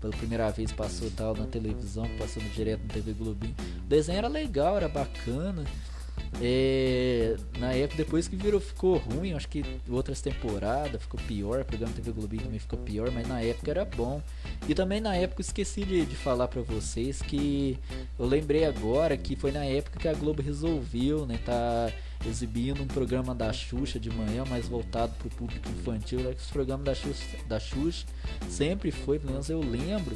pela primeira vez passou tal na televisão, passando direto na TV Globinho. O desenho era legal, era bacana. Na época, depois que virou, ficou ruim, acho que outras temporadas ficou pior, o programa TV Globinho também ficou pior, mas na época era bom. E também na época eu esqueci de falar pra vocês que eu lembrei agora que foi na época que a Globo resolveu, né, tá exibindo um programa da Xuxa de manhã, mais voltado pro público infantil. Os programas da Xuxa sempre foi, pelo menos eu lembro,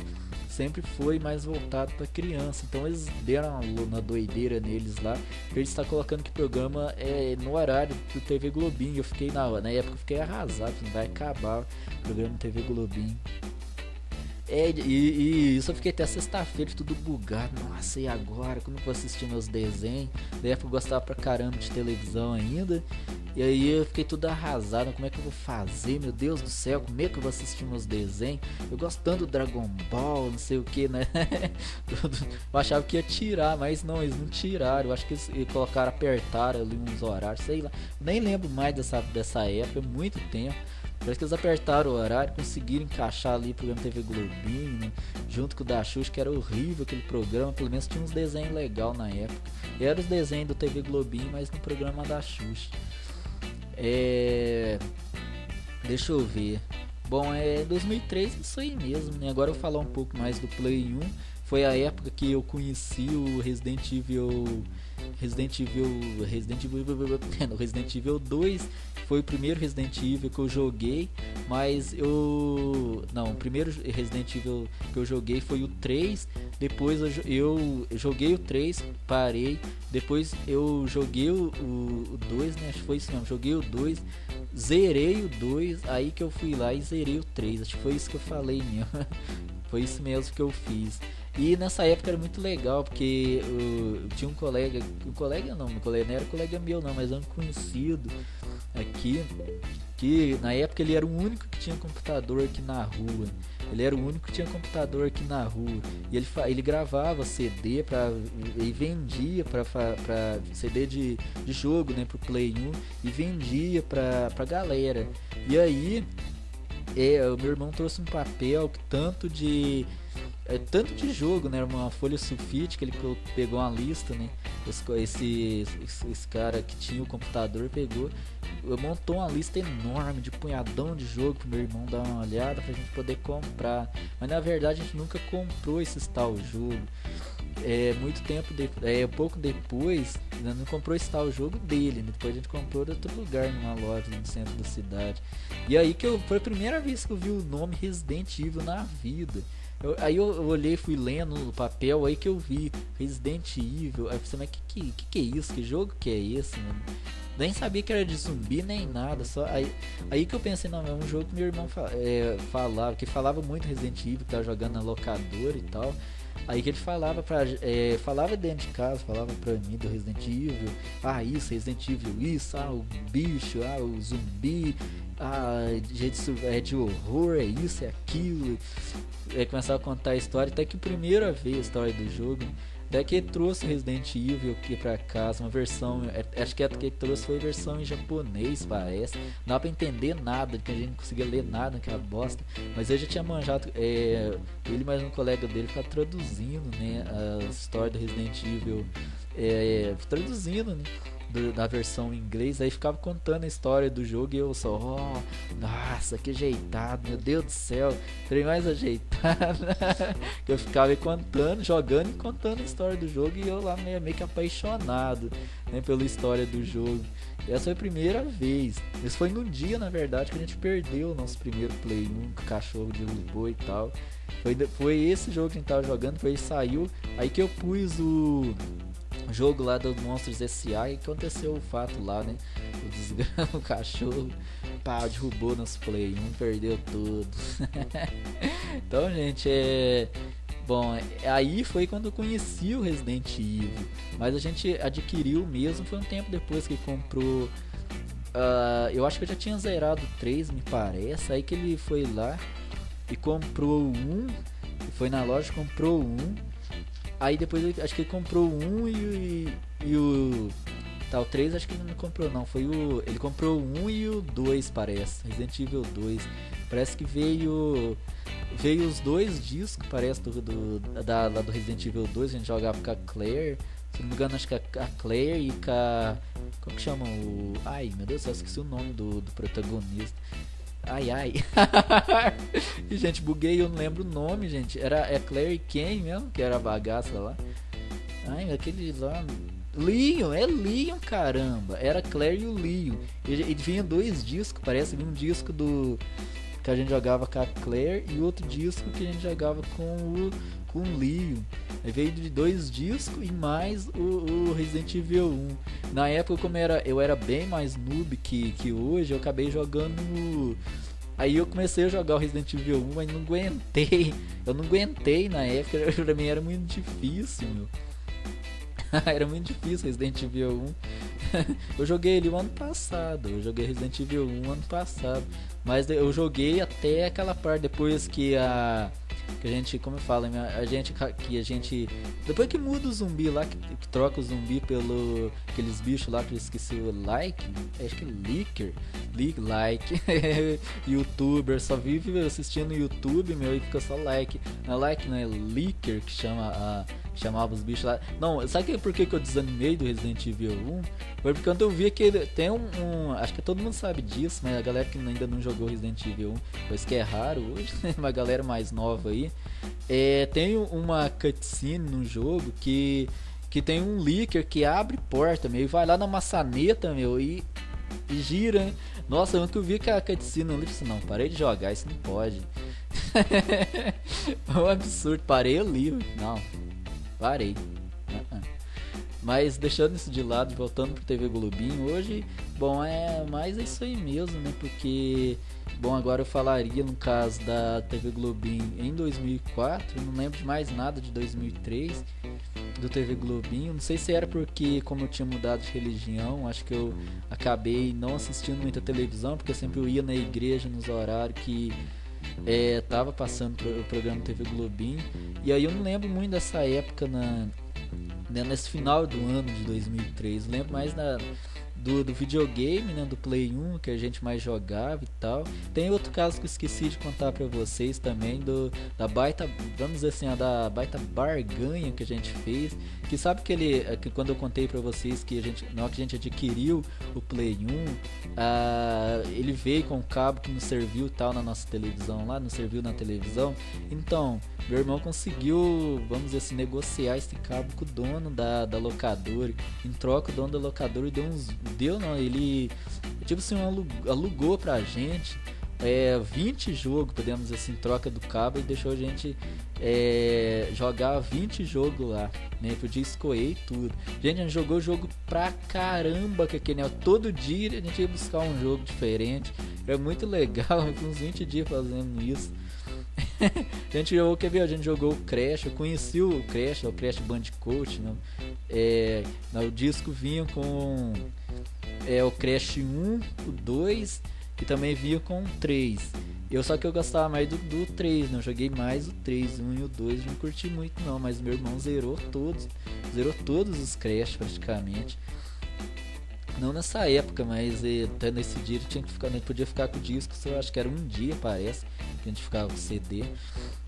sempre foi mais voltado para criança. Então eles deram uma doideira neles lá, pra eles estar colocando que o programa é no horário do TV Globinho. Eu fiquei na época eu fiquei arrasado, não vai acabar o programa do TV Globinho. E isso eu fiquei até sexta-feira tudo bugado. Nossa, e agora? Como eu vou assistir meus desenhos? Da época eu gostava pra caramba de televisão ainda. E aí eu fiquei tudo arrasado. Como é que eu vou fazer? Meu Deus do céu, como é que eu vou assistir meus desenhos? Eu gosto tanto do Dragon Ball, não sei o que, né? Eu achava que ia tirar, mas não, eles não tiraram. Eu acho que eles colocaram, apertaram ali uns horários, sei lá. Nem lembro mais dessa época, muito tempo. Parece que eles apertaram o horário, conseguiram encaixar ali o programa TV Globinho, né? Junto com o da Xuxa, que era horrível aquele programa. Pelo menos tinha uns desenhos legais na época. E eram os desenhos do TV Globinho, mas no programa da Xuxa. Deixa eu ver. Bom, 2003 isso aí mesmo, né? Agora eu vou falar um pouco mais do Play 1. Foi a época que eu conheci o Resident Evil 2 foi o primeiro Resident Evil que eu joguei, mas o primeiro Resident Evil que eu joguei foi o 3, depois eu joguei o 3, parei, depois eu joguei o 2, né, acho que foi isso mesmo, joguei o 2, zerei o 2, aí que eu fui lá e zerei o 3, acho que foi isso que eu falei mesmo, foi isso mesmo que eu fiz. E nessa época era muito legal, porque eu tinha um colega não era colega meu não, mas era um conhecido aqui, que na época ele era o único que tinha computador aqui na rua. E ele gravava CD e vendia pra CD de jogo, né, pro Play 1, e vendia pra galera. E aí, o meu irmão trouxe um papel que tanto de jogo, né? Uma folha sulfite que ele pegou uma lista, né? Esse cara que tinha o computador montou uma lista enorme de punhadão de jogo pro meu irmão dar uma olhada pra gente poder comprar. Mas na verdade a gente nunca comprou esse tal jogo. Pouco depois, não comprou esse tal jogo dele, né? Depois a gente comprou de outro lugar, numa loja no centro da cidade. E aí foi a primeira vez que eu vi o nome Resident Evil na vida. Aí eu olhei, fui lendo no papel, aí que eu vi Resident Evil. Aí eu pensei, mas que é isso? Que jogo que é esse, mano? Nem sabia que era de zumbi, nem nada. Aí que eu pensei, não, é um jogo que meu irmão falava muito Resident Evil, que tava jogando na locadora e tal. Aí que ele falava dentro de casa, falava pra mim do Resident Evil. Ah, isso, Resident Evil, isso, o bicho, o zumbi, de horror, é isso, é aquilo. Começava a contar a história, até que primeira vez a história do jogo. Até que ele trouxe Resident Evil aqui pra casa, uma versão, acho que a que ele trouxe foi a versão em japonês, parece. Não dá pra entender nada, que a gente não conseguia ler nada naquela bosta. Mas eu já tinha manjado, ele mais um colega dele ficava traduzindo, né, a história do Resident Evil, traduzindo, né, da versão em inglês, aí ficava contando a história do jogo e eu só, nossa, que ajeitado, meu Deus do céu, trem mais ajeitado. Que eu ficava contando, jogando e contando a história do jogo, e eu lá meio que apaixonado, né, pela história do jogo. E essa foi a primeira vez. Isso foi num dia, na verdade, que a gente perdeu o nosso primeiro Play 1, que o cachorro derrubou e tal. Foi esse jogo que a gente tava jogando, foi saiu, aí que eu pus o jogo lá do Monstros S.A. e aconteceu o fato lá, né? O cachorro derrubou nosso Play 1, perdeu tudo. Então, gente, bom, aí foi quando eu conheci o Resident Evil, mas a gente adquiriu mesmo, foi um tempo depois que comprou. Eu acho que eu já tinha zerado o 3, me parece. Aí que ele foi lá e comprou um, foi na loja, comprou um. Aí depois acho que ele comprou um e o o 3 acho que ele não comprou não, ele comprou o 1 e o 2, parece, Resident Evil 2. Parece que veio veio os dois discos, parece, lá do Resident Evil 2, a gente jogava com a Claire. Se não me engano, acho que a Claire e com a... Como que chama o... Ai, meu Deus, eu esqueci o nome do protagonista. Ai, ai. E, gente, buguei, eu não lembro o nome, gente. É Claire e quem mesmo? Que era a bagaça lá. Ai, aquele lá... Leon, é Leon, caramba. Era Claire e o Leon. E vinha dois discos, parece. Vinha um disco que a gente jogava com a Claire e outro disco que a gente jogava com o Leon. Aí veio de dois discos e mais o Resident Evil 1. Na época, como eu era bem mais noob que hoje, eu acabei jogando. Aí eu comecei a jogar o Resident Evil 1, mas não aguentei. Eu não aguentei na época, pra mim era muito difícil, meu. Era muito difícil Resident Evil 1. Eu joguei ele o ano passado. Eu joguei Resident Evil 1 ano passado. Mas eu joguei até aquela parte depois que a gente, como eu falo, depois que muda o zumbi lá, que troca o zumbi pelo aqueles bichos lá que eu esqueci o acho que youtuber, só vive assistindo YouTube, meu, e fica só like. Não é like, não é leaker que chamava os bichos lá. Não, sabe por que eu desanimei do Resident Evil 1? Foi porque quando eu vi que ele tem acho que todo mundo sabe disso, mas a galera que ainda não jogou Resident Evil 1, pois que é raro hoje, uma galera mais nova aí, tem uma cutscene no jogo que tem um leaker que abre porta, meu, e vai lá na maçaneta, meu, e gira, hein? Nossa, quando eu vi que a cutscene ali, eu disse, não, parei de jogar, isso não pode. É um absurdo, parei ali, não, parei. Mas deixando isso de lado, voltando pro TV Globinho, hoje, bom, mais isso aí mesmo, né? Porque, bom, agora eu falaria no caso da TV Globinho em 2004, eu não lembro de mais nada de 2003 do TV Globinho. Não sei se era porque, como eu tinha mudado de religião, acho que eu acabei não assistindo muita televisão, porque sempre eu ia na igreja nos horários que tava passando o programa TV Globinho. E aí eu não lembro muito dessa época nesse final do ano de 2003. Eu lembro mais do videogame, né, do Play 1, que a gente mais jogava e tal. Tem outro caso que eu esqueci de contar pra vocês também, da baita, vamos dizer assim, da baita barganha que a gente fez. Que sabe que quando eu contei pra vocês que na hora que a gente adquiriu o Play 1, ele veio com um cabo que não serviu e tal na nossa televisão lá, não serviu na televisão. Então, meu irmão conseguiu, vamos dizer assim, negociar esse cabo com o dono da locadora. Em troca, o dono da locadora ele tipo assim, alugou pra gente 20 jogos, podemos dizer assim, em troca do cabo, e deixou a gente jogar 20 jogos lá, né? Podia escolher tudo. Gente, a gente jogou jogo pra caramba, todo dia a gente ia buscar um jogo diferente. Era muito legal, uns 20 dias fazendo isso. A gente jogou o Crash, eu conheci o Crash Bandicoot, né? O disco vinha com o Crash 1, o 2 e também vinha com o 3. Só que eu gostava mais do 3, né? Eu joguei mais o 3, o 1 e o 2, não curti muito não, mas meu irmão zerou todos os Crash praticamente. Não nessa época, mas até nesse dia ele podia ficar com o disco, eu acho que era um dia, parece, que a gente ficava com o CD.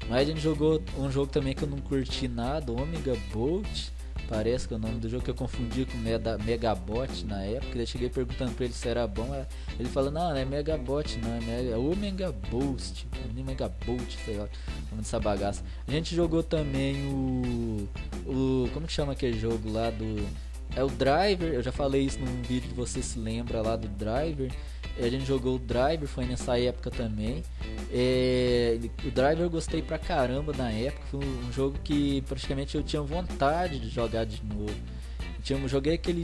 Mas a gente jogou um jogo também que eu não curti nada, Omega Bolt, parece que é o nome do jogo, que eu confundi com Megabot na época. Eu cheguei perguntando pra ele se era bom, ele falou, não é Megabot, não, é Omega Boost, Omega Bolt, sei lá, o nome dessa bagaça. A gente jogou também como que chama aquele jogo lá o Driver, eu já falei isso num vídeo, você se lembra lá do Driver. A gente jogou o Driver, foi nessa época também. O Driver eu gostei pra caramba na época, foi um jogo que praticamente eu tinha vontade de jogar de novo. Joguei aquele